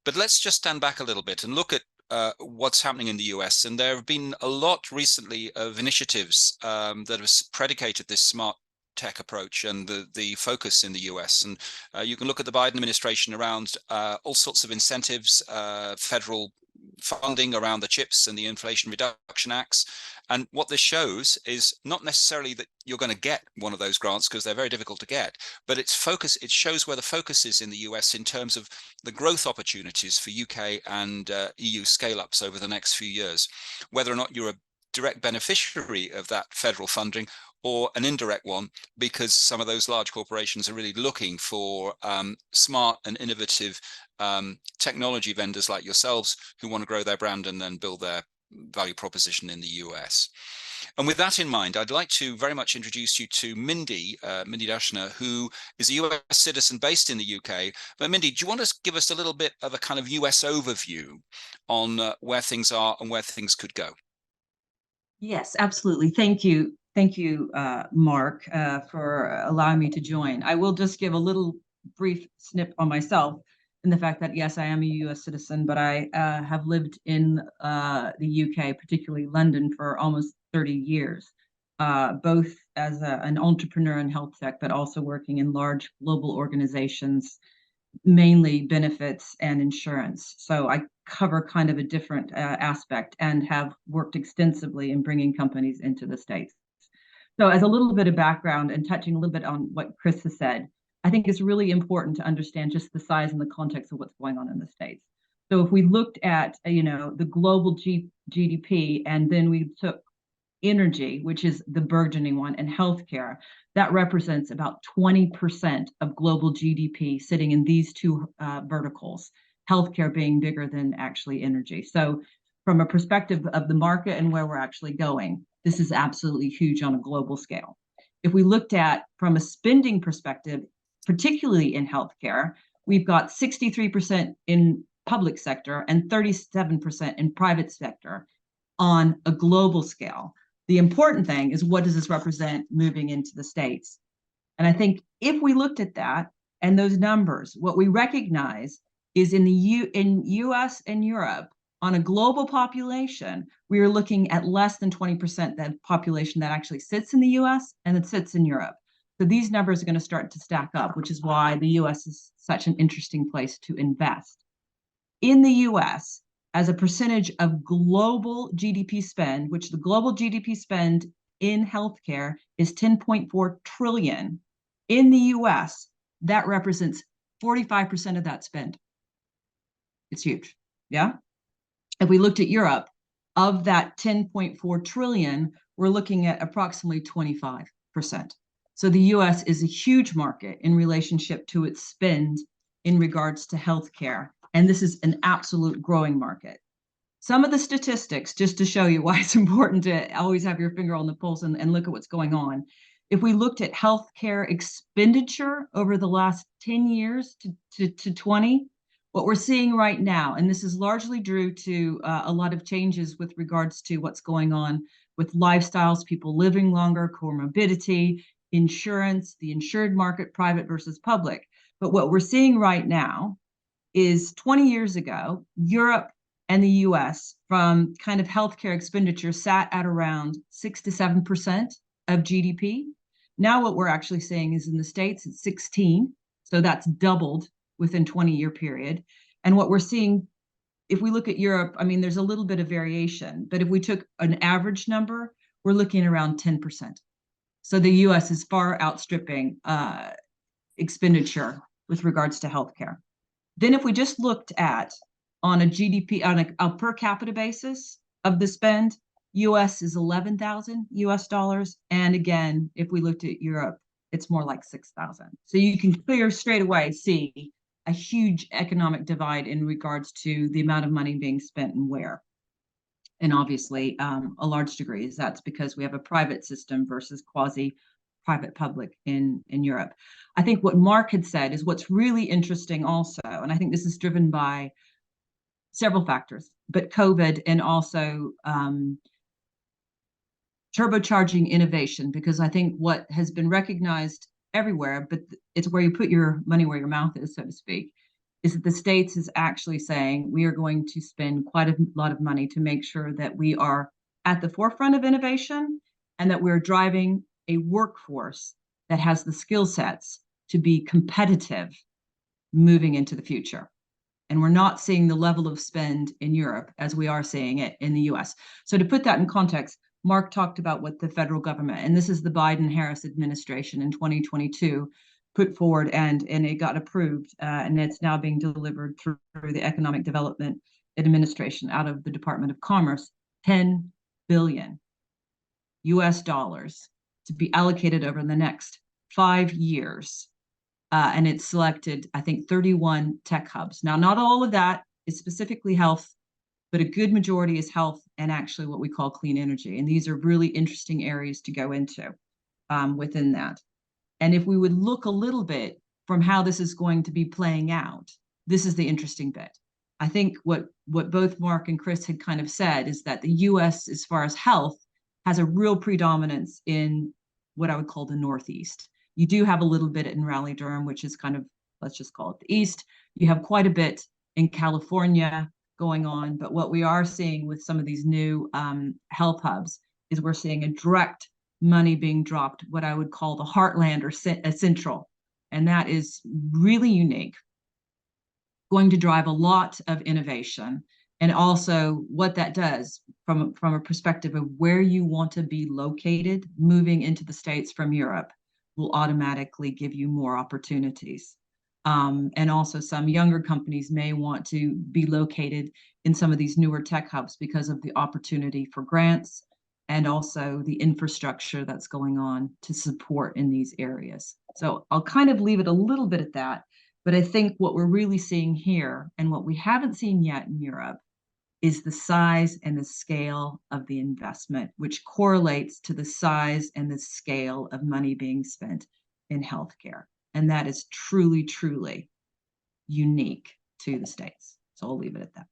But let's just stand back a little bit and look at what's happening in the US. And there have been a lot recently of initiatives that have predicated this smart tech approach and the focus in the US. And you can look at the Biden administration around all sorts of incentives, federal funding around the chips and the Inflation Reduction Acts. And what this shows is not necessarily that you're going to get one of those grants, because they're very difficult to get, but its focus, it shows where the focus is in the US in terms of the growth opportunities for UK and EU scale-ups over the next few years. Whether or not you're a direct beneficiary of that federal funding or an indirect one, because some of those large corporations are really looking for smart and innovative technology vendors like yourselves who want to grow their brand and then build their value proposition in the US. And with that in mind, I'd like to very much introduce you to Mindy Daeschner, who is a US citizen based in the UK. But Mindy, do you want to give us a little bit of a kind of US overview on where things are and where things could go? Yes, absolutely. Thank you. Thank you, Mark, for allowing me to join. I will just give a little brief snip on myself in the fact that, yes, I am a US citizen, but I have lived in the UK, particularly London, for almost 30 years, both as an entrepreneur in health tech, but also working in large global organizations, mainly benefits and insurance. So I cover kind of a different aspect and have worked extensively in bringing companies into the States. So, as a little bit of background and touching a little bit on what Chris has said, I think it's really important to understand just the size and the context of what's going on in the States. So, if we looked at, the global GDP, and then we took energy, which is the burgeoning one, and healthcare, that represents about 20% of global GDP sitting in these two verticals, healthcare being bigger than actually energy. So, from a perspective of the market and where we're actually going, this is absolutely huge on a global scale. If we looked at from a spending perspective, particularly in healthcare, we've got 63% in public sector and 37% in private sector on a global scale. The important thing is, what does this represent moving into the States? And I think if we looked at that and those numbers, what we recognize is in US and Europe, on a global population, we are looking at less than 20% that population that actually sits in the US and that sits in Europe. So these numbers are going to start to stack up, which is why the US is such an interesting place to invest. In the US, as a percentage of global GDP spend, which the global GDP spend in healthcare is 10.4 trillion. In the US, that represents 45% of that spend. It's huge. Yeah. If we looked at Europe, of that 10.4 trillion, we're looking at approximately 25%. So the US is a huge market in relationship to its spend in regards to healthcare. And this is an absolute growing market. Some of the statistics, just to show you why it's important to always have your finger on the pulse and look at what's going on. If we looked at healthcare expenditure over the last 10 years to 20, what we're seeing right now, and this is largely due to a lot of changes with regards to what's going on with lifestyles, people living longer, comorbidity, insurance, the insured market, private versus public. But what we're seeing right now is 20 years ago, Europe and the US, from kind of healthcare expenditure, sat at around 6 to 7% of GDP. Now what we're actually seeing is in the States, it's 16. So that's doubled within 20-year period. And what we're seeing, if we look at Europe, I mean, there's a little bit of variation, but if we took an average number, we're looking around 10%. So the US is far outstripping expenditure with regards to healthcare. Then if we just looked at on a GDP, on a per capita basis of the spend, US is 11,000 US dollars. And again, if we looked at Europe, it's more like 6,000. So you can clear straight away see a huge economic divide in regards to the amount of money being spent and where. And obviously, a large degree is that's because we have a private system versus quasi private public in Europe. I think what Mark had said is what's really interesting also, and I think this is driven by several factors, but COVID and also turbocharging innovation, because I think what has been recognized everywhere, but it's where you put your money where your mouth is, so to speak, is that the States is actually saying we are going to spend quite a lot of money to make sure that we are at the forefront of innovation and that we're driving a workforce that has the skill sets to be competitive moving into the future. And we're not seeing the level of spend in Europe as we are seeing it in the US. So to put that in context, Mark talked about what the federal government, and this is the Biden-Harris administration in 2022, put forward, and it got approved, and it's now being delivered through the Economic Development Administration out of the Department of Commerce, 10 billion US dollars to be allocated over the next 5 years. And it's selected, I think, 31 tech hubs. Now, not all of that is specifically health, but a good majority is health and actually what we call clean energy. And these are really interesting areas to go into within that. And if we would look a little bit from how this is going to be playing out, this is the interesting bit. I think what both Mark and Chris had kind of said is that the US, as far as health, has a real predominance in what I would call the Northeast. You do have a little bit in Raleigh-Durham, which is kind of, let's just call it the East. You have quite a bit in California going on. But what we are seeing with some of these new health hubs is we're seeing a direct money being dropped, what I would call the Heartland or Central. And that is really unique, going to drive a lot of innovation. And also what that does from a perspective of where you want to be located, moving into the States from Europe will automatically give you more opportunities. And also some younger companies may want to be located in some of these newer tech hubs because of the opportunity for grants and also the infrastructure that's going on to support in these areas. So I'll kind of leave it a little bit at that. But I think what we're really seeing here and what we haven't seen yet in Europe is the size and the scale of the investment, which correlates to the size and the scale of money being spent in healthcare. And that is truly, truly unique to the States. So I'll leave it at that.